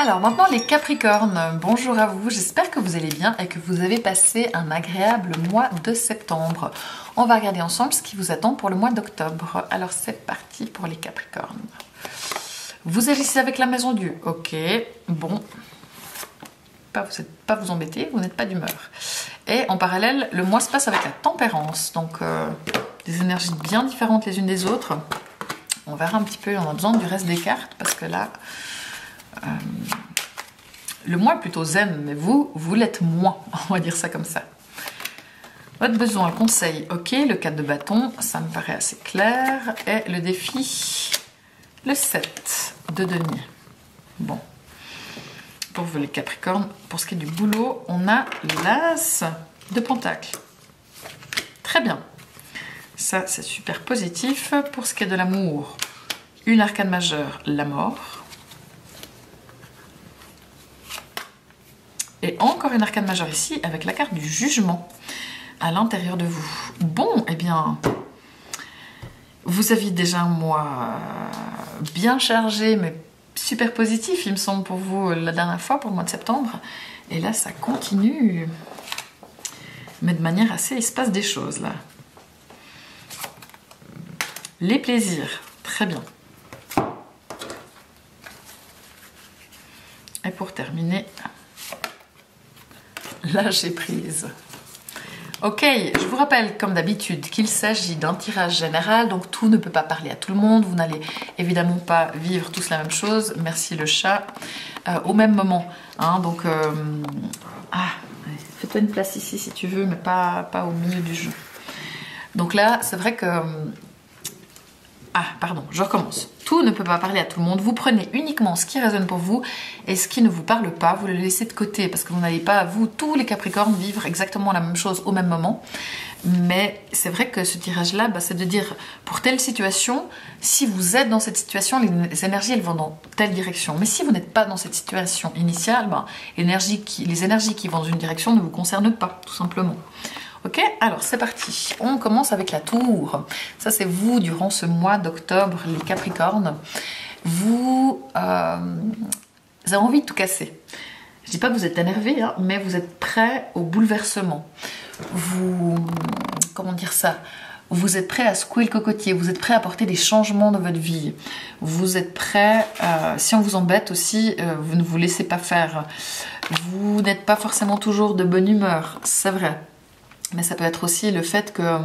Alors maintenant les Capricornes, bonjour à vous, j'espère que vous allez bien et que vous avez passé un agréable mois de septembre. On va regarder ensemble ce qui vous attend pour le mois d'octobre. Alors c'est parti pour les Capricornes. Vous agissez avec la maison Dieu, ok, bon, pas vous embêter, vous n'êtes pas d'humeur. Et en parallèle, le mois se passe avec la tempérance, donc des énergies bien différentes les unes des autres. On verra un petit peu, on a besoin du reste des cartes parce que là... le mois est plutôt zen, mais vous l'êtes moins, on va dire ça comme ça. Votre besoin, le conseil, ok, le 4 de bâton, ça me paraît assez clair. Et le défi, le 7 de denier. Bon, pour vous les Capricornes, pour ce qui est du boulot, on a l'as de pentacle. Très bien, ça c'est super positif. Pour ce qui est de l'amour, une arcane majeure, la mort. Et encore une arcane majeure ici avec la carte du jugement à l'intérieur de vous. Bon, eh bien, vous aviez déjà un mois bien chargé, mais super positif, il me semble, pour vous la dernière fois, pour le mois de septembre. Et là, ça continue, mais de manière assez... il se passe des choses, là. Les plaisirs, très bien. Et pour terminer... lâcher prise. Ok, je vous rappelle comme d'habitude qu'il s'agit d'un tirage général, donc tout ne peut pas parler à tout le monde. Vous n'allez évidemment pas vivre tous la même chose, merci le chat, au même moment. Hein, donc, fais-toi une place ici si tu veux, mais pas au milieu du jeu. Donc là, c'est vrai que... pardon, je recommence. Tout ne peut pas parler à tout le monde. Vous prenez uniquement ce qui résonne pour vous et ce qui ne vous parle pas, vous le laissez de côté parce que vous n'allez pas, vous, tous les Capricornes, vivre exactement la même chose au même moment. Mais c'est vrai que ce tirage-là, c'est de dire pour telle situation, si vous êtes dans cette situation, les énergies, elles vont dans telle direction. Mais si vous n'êtes pas dans cette situation initiale, les énergies qui vont dans une direction ne vous concernent pas, tout simplement. Ok, alors c'est parti. On commence avec la tour. Ça, c'est vous durant ce mois d'octobre, les Capricornes. Vous avez envie de tout casser. Je dis pas que vous êtes énervé, hein, mais vous êtes prêt au bouleversement. Comment dire ça? Vous êtes prêt à secouer le cocotier. Vous êtes prêt à apporter des changements dans votre vie. Vous êtes prêt, si on vous embête aussi, vous ne vous laissez pas faire. Vous n'êtes pas forcément toujours de bonne humeur, c'est vrai. Mais ça peut être aussi le fait que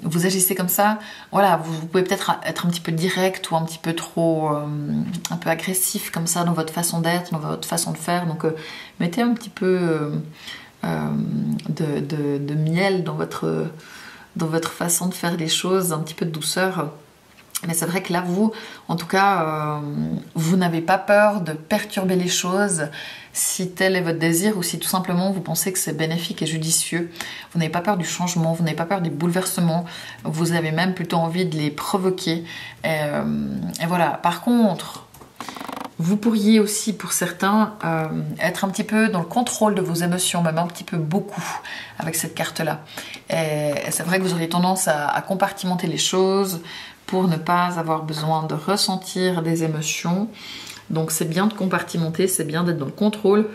vous agissez comme ça. Voilà, vous pouvez peut-être être un petit peu direct ou un petit peu trop, un peu agressif comme ça dans votre façon d'être, dans votre façon de faire. Donc mettez un petit peu de miel dans votre façon de faire les choses, un petit peu de douceur. Mais c'est vrai que là, vous, en tout cas, vous n'avez pas peur de perturber les choses si tel est votre désir ou si tout simplement vous pensez que c'est bénéfique et judicieux. Vous n'avez pas peur du changement, vous n'avez pas peur des bouleversements, vous avez même plutôt envie de les provoquer. Et voilà. Par contre, vous pourriez aussi, pour certains, être un petit peu dans le contrôle de vos émotions, même un petit peu beaucoup avec cette carte-là. Et c'est vrai que vous auriez tendance à compartimenter les choses pour ne pas avoir besoin de ressentir des émotions. Donc c'est bien de compartimenter, c'est bien d'être dans le contrôle,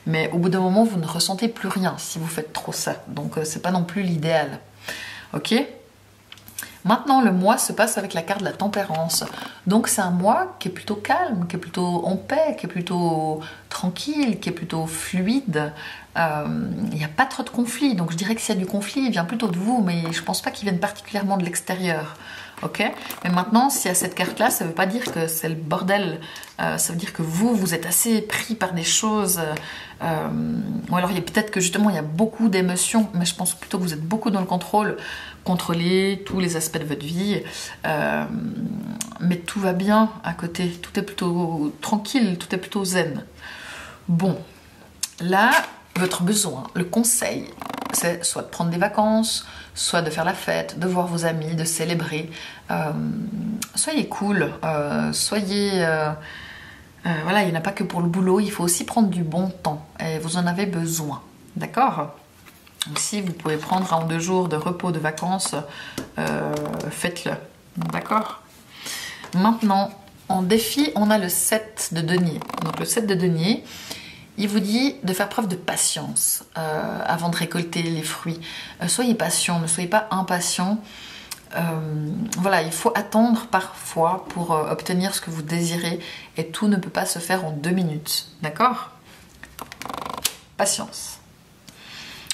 mais au bout d'un moment, vous ne ressentez plus rien si vous faites trop ça. Donc c'est pas non plus l'idéal. Ok ? Maintenant, le mois se passe avec la carte de la tempérance. Donc c'est un mois qui est plutôt calme, qui est plutôt en paix, qui est plutôt tranquille, qui est plutôt fluide. Il n'y a pas trop de conflits. Donc je dirais que s'il y a du conflit, il vient plutôt de vous, mais je pense pas qu'il vienne particulièrement de l'extérieur. Ok, mais maintenant, s'il y a cette carte-là, ça ne veut pas dire que c'est le bordel. Ça veut dire que vous êtes assez pris par des choses. Ou alors, peut-être que justement, il y a beaucoup d'émotions, mais je pense plutôt que vous êtes beaucoup dans le contrôle. Contrôler tous les aspects de votre vie. Mais tout va bien à côté. Tout est plutôt tranquille, tout est plutôt zen. Bon, là, votre besoin, le conseil, c'est soit de prendre des vacances, soit de faire la fête, de voir vos amis, de célébrer. Soyez cool, soyez... voilà, il n'y en a pas que pour le boulot, il faut aussi prendre du bon temps. Et vous en avez besoin, d'accord? Donc si vous pouvez prendre 1 ou 2 jours de repos, de vacances, faites-le, d'accord? Maintenant, En défi, on a le 7 de denier. Donc le 7 de denier, il vous dit de faire preuve de patience avant de récolter les fruits. Soyez patient, ne soyez pas impatient. Voilà, il faut attendre parfois pour obtenir ce que vous désirez et tout ne peut pas se faire en 2 minutes. D'accord? Patience.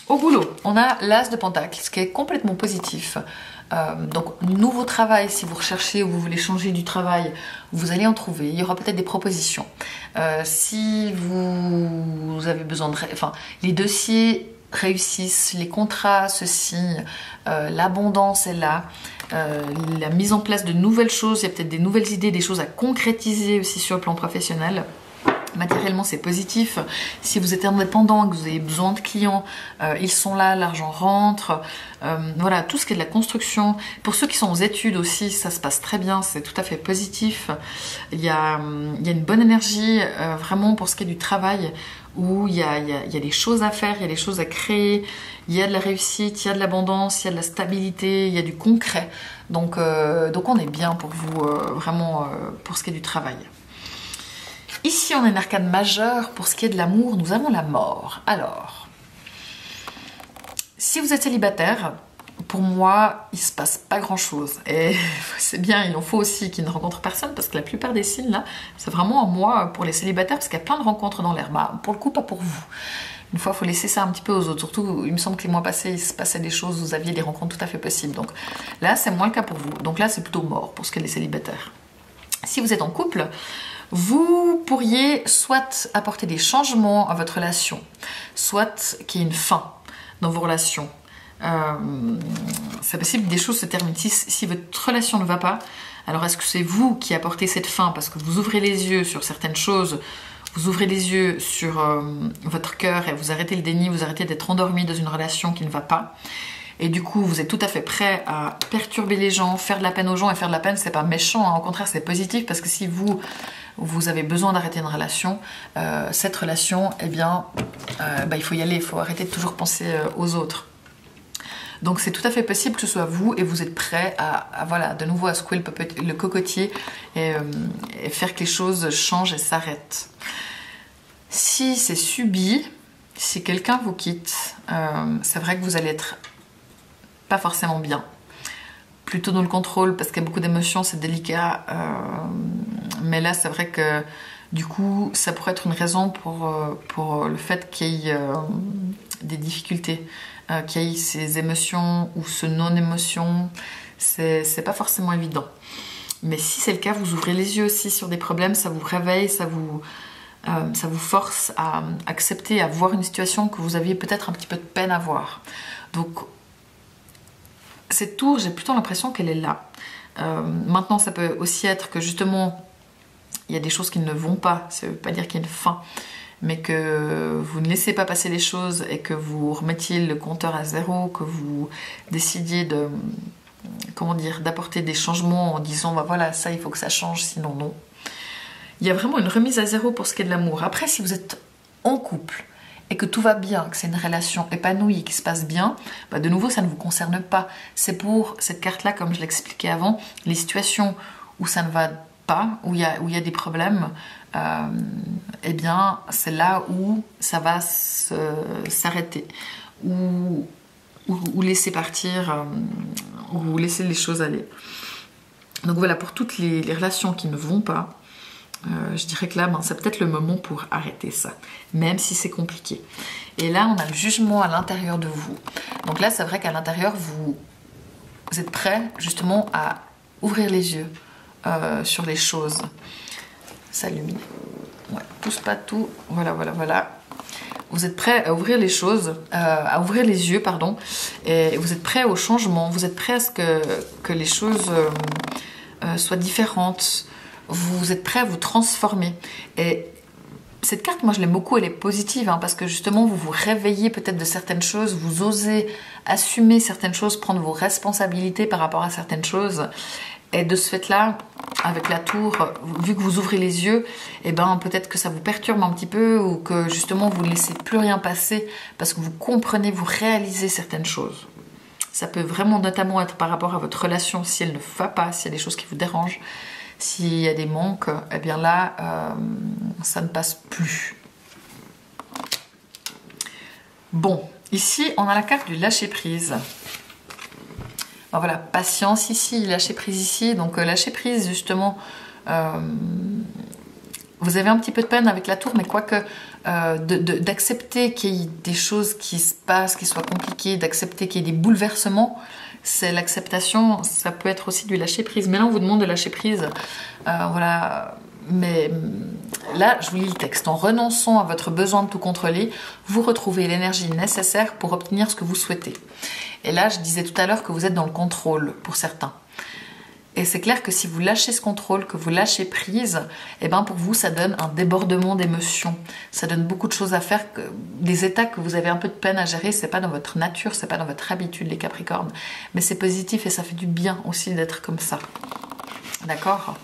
Au boulot, on a l'As de Pentacle, ce qui est complètement positif. Donc, nouveau travail, si vous recherchez ou vous voulez changer du travail, vous allez en trouver. Il y aura peut-être des propositions. Si vous avez besoin de... Enfin, les dossiers réussissent, les contrats se signent, l'abondance est là, la mise en place de nouvelles choses, il y a peut-être des nouvelles idées, des choses à concrétiser aussi sur le plan professionnel. Matériellement, c'est positif. Si vous êtes indépendant et que vous avez besoin de clients, ils sont là, l'argent rentre. Voilà, tout ce qui est de la construction. Pour ceux qui sont aux études aussi, ça se passe très bien, c'est tout à fait positif. Il y a une bonne énergie vraiment pour ce qui est du travail, où il y a des choses à faire, il y a des choses à créer, il y a de la réussite, il y a de l'abondance, il y a de la stabilité, il y a du concret. Donc on est bien pour vous, vraiment, pour ce qui est du travail. Ici, on a une arcane majeure. Pour ce qui est de l'amour, nous avons la mort. Alors, si vous êtes célibataire, pour moi, il se passe pas grand-chose. Et c'est bien, il en faut aussi qu'ils ne rencontrent personne, parce que la plupart des signes, là, c'est vraiment un mois pour les célibataires, parce qu'il y a plein de rencontres dans l'air. Bah, pour le coup, pas pour vous. Une fois, il faut laisser ça un petit peu aux autres. Surtout, il me semble que les mois passés, il se passait des choses, vous aviez des rencontres tout à fait possibles. Donc là, c'est moins le cas pour vous. Donc là, c'est plutôt mort pour ce qui est des célibataires. Si vous êtes en couple, vous pourriez soit apporter des changements à votre relation, soit qu'il y ait une fin dans vos relations. C'est possible que des choses se terminent. Si votre relation ne va pas, alors est-ce que c'est vous qui apportez cette fin parce que vous ouvrez les yeux sur certaines choses, vous ouvrez les yeux sur votre cœur et vous arrêtez le déni, vous arrêtez d'être endormi dans une relation qui ne va pas. Et du coup, vous êtes tout à fait prêt à perturber les gens, faire de la peine aux gens. Et faire de la peine, c'est pas méchant, hein. Au contraire, c'est positif parce que si vous avez besoin d'arrêter une relation, cette relation, eh bien, il faut y aller. Il faut arrêter de toujours penser aux autres. Donc, c'est tout à fait possible que ce soit vous et vous êtes prêt à voilà, de nouveau à secouer le cocotier et faire que les choses changent et s'arrêtent. Si c'est subi, si quelqu'un vous quitte, c'est vrai que vous allez être pas forcément bien, plutôt dans le contrôle parce qu'il y a beaucoup d'émotions, c'est délicat, mais là c'est vrai que du coup ça pourrait être une raison pour le fait qu'il y ait des difficultés, qu'il y ait ces émotions ou ce non-émotion, c'est pas forcément évident. Mais si c'est le cas, vous ouvrez les yeux aussi sur des problèmes, ça vous réveille, ça vous force à accepter, à voir une situation que vous aviez peut-être un petit peu de peine à voir. Donc cette tour, j'ai plutôt l'impression qu'elle est là. Maintenant, ça peut aussi être que justement, il y a des choses qui ne vont pas. Ça ne veut pas dire qu'il y a une fin, mais que vous ne laissez pas passer les choses et que vous remettiez le compteur à zéro, que vous décidiez d'apporter des changements en disant, bah voilà, ça, il faut que ça change, sinon non. Il y a vraiment une remise à zéro pour ce qui est de l'amour. Après, si vous êtes en couple, et que tout va bien, que c'est une relation épanouie, qui se passe bien, bah de nouveau, ça ne vous concerne pas. C'est pour cette carte-là, comme je l'expliquais avant, les situations où ça ne va pas, où il y a des problèmes, eh bien, c'est là où ça va s'arrêter, ou laisser partir, ou laisser les choses aller. Donc voilà, pour toutes les relations qui ne vont pas, je dirais que là, c'est peut-être le moment pour arrêter ça, même si c'est compliqué. Et là, on a le jugement à l'intérieur de vous. Donc là, c'est vrai qu'à l'intérieur, vous êtes prêt justement à ouvrir les yeux sur les choses. S'allumer. Ouais, pousse pas tout. Voilà. Vous êtes prêt à ouvrir les choses, à ouvrir les yeux, pardon. Et vous êtes prêt au changement. Vous êtes prêt à ce que les choses soient différentes. Vous êtes prêt à vous transformer. Et cette carte, moi je l'aime beaucoup, elle est positive, hein, parce que justement vous vous réveillez peut-être de certaines choses, vous osez assumer certaines choses, prendre vos responsabilités par rapport à certaines choses. Et de ce fait-là, avec la tour, vu que vous ouvrez les yeux, eh ben, peut-être que ça vous perturbe un petit peu ou que justement vous ne laissez plus rien passer parce que vous comprenez, vous réalisez certaines choses. Ça peut vraiment notamment être par rapport à votre relation, si elle ne va pas, s'il y a des choses qui vous dérangent. s'il y a des manques, eh bien là, ça ne passe plus. Bon, ici, on a la carte du lâcher-prise. Ben voilà, patience ici, lâcher-prise ici. Donc, lâcher-prise, justement, vous avez un petit peu de peine avec la tour, mais quoique d'accepter qu'il y ait des choses qui se passent, qui soient compliquées, d'accepter qu'il y ait des bouleversements, c'est l'acceptation, ça peut être aussi du lâcher-prise. Mais là, on vous demande de lâcher prise. Voilà. Mais là, je vous lis le texte. En renonçant à votre besoin de tout contrôler, vous retrouvez l'énergie nécessaire pour obtenir ce que vous souhaitez. Et là, je disais tout à l'heure que vous êtes dans le contrôle pour certains. Et c'est clair que si vous lâchez ce contrôle, que vous lâchez prise, eh ben pour vous, ça donne un débordement d'émotions. Ça donne beaucoup de choses à faire, des états que vous avez un peu de peine à gérer. C'est pas dans votre nature, c'est pas dans votre habitude, les Capricornes. Mais c'est positif et ça fait du bien aussi d'être comme ça. D'accord ?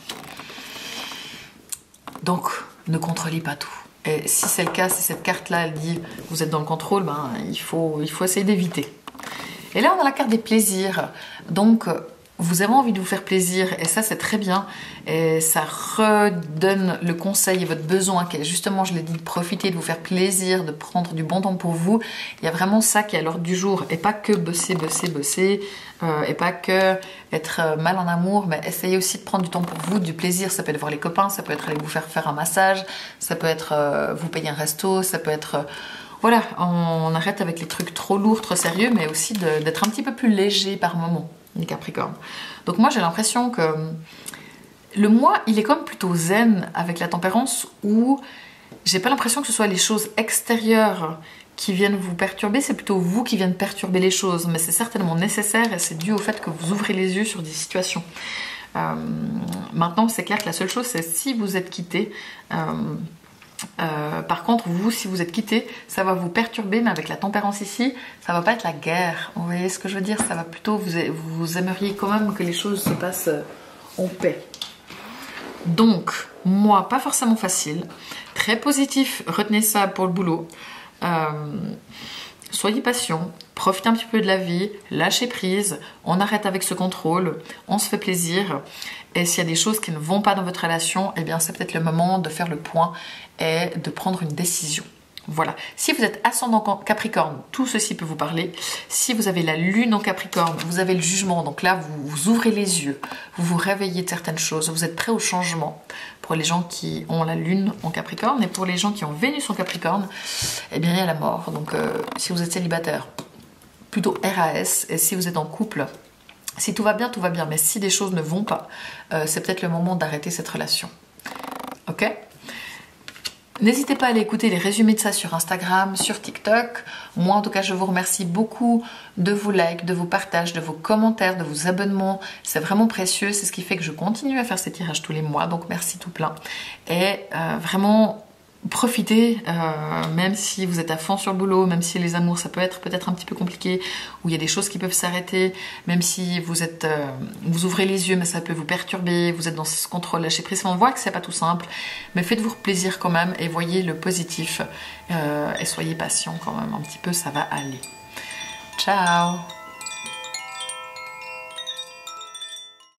Donc, ne contrôlez pas tout. Et si c'est le cas, si cette carte-là, elle dit vous êtes dans le contrôle, ben, il faut essayer d'éviter. Et là, on a la carte des plaisirs. Donc, vous avez envie de vous faire plaisir et ça, c'est très bien. Et ça redonne le conseil et votre besoin, qui est justement, je l'ai dit, de profiter, de vous faire plaisir, de prendre du bon temps pour vous. Il y a vraiment ça qui est à l'ordre du jour. Et pas que bosser, et pas que être mal en amour, mais essayez aussi de prendre du temps pour vous, du plaisir. Ça peut être voir les copains, ça peut être aller vous faire un massage, ça peut être vous payer un resto, ça peut être... Voilà, on arrête avec les trucs trop lourds, trop sérieux, mais aussi d'être un petit peu plus léger par moment, les Capricornes. Donc moi, j'ai l'impression que le mois, il est comme plutôt zen avec la tempérance, où j'ai pas l'impression que ce soit les choses extérieures qui viennent vous perturber, c'est plutôt vous qui viennent perturber les choses, mais c'est certainement nécessaire et c'est dû au fait que vous ouvrez les yeux sur des situations. Maintenant, c'est clair que la seule chose, c'est si vous êtes quitté... par contre, vous, si vous êtes quitté, ça va vous perturber, mais avec la tempérance ici, ça va pas être la guerre. Vous voyez ce que je veux dire? Ça va plutôt, vous aimeriez quand même que les choses se passent en paix. Donc, moi, pas forcément facile. Très positif, retenez ça pour le boulot. Soyez patient, profitez un petit peu de la vie, lâchez prise, on arrête avec ce contrôle, on se fait plaisir. Et s'il y a des choses qui ne vont pas dans votre relation, eh bien c'est peut-être le moment de faire le point et de prendre une décision. Voilà. Si vous êtes ascendant Capricorne, tout ceci peut vous parler. Si vous avez la lune en Capricorne, vous avez le jugement. Donc là, vous ouvrez les yeux, vous vous réveillez de certaines choses, vous êtes prêt au changement. Pour les gens qui ont la lune en Capricorne et pour les gens qui ont Vénus en Capricorne, eh bien il y a la mort. Donc si vous êtes célibataire, plutôt RAS. Et si vous êtes en couple, si tout va bien, tout va bien. Mais si des choses ne vont pas, c'est peut-être le moment d'arrêter cette relation. Ok ? N'hésitez pas à aller écouter les résumés de ça sur Instagram, sur TikTok. Moi, en tout cas, je vous remercie beaucoup de vos likes, de vos partages, de vos commentaires, de vos abonnements. C'est vraiment précieux. C'est ce qui fait que je continue à faire ces tirages tous les mois. Donc, merci tout plein. Et vraiment... profitez, même si vous êtes à fond sur le boulot, même si les amours ça peut être peut-être un petit peu compliqué, où il y a des choses qui peuvent s'arrêter, même si vous êtes, vous ouvrez les yeux mais ça peut vous perturber, vous êtes dans ce contrôle lâcher prise, on voit que c'est pas tout simple, mais faites-vous plaisir quand même et voyez le positif et soyez patient quand même un petit peu, ça va aller. Ciao!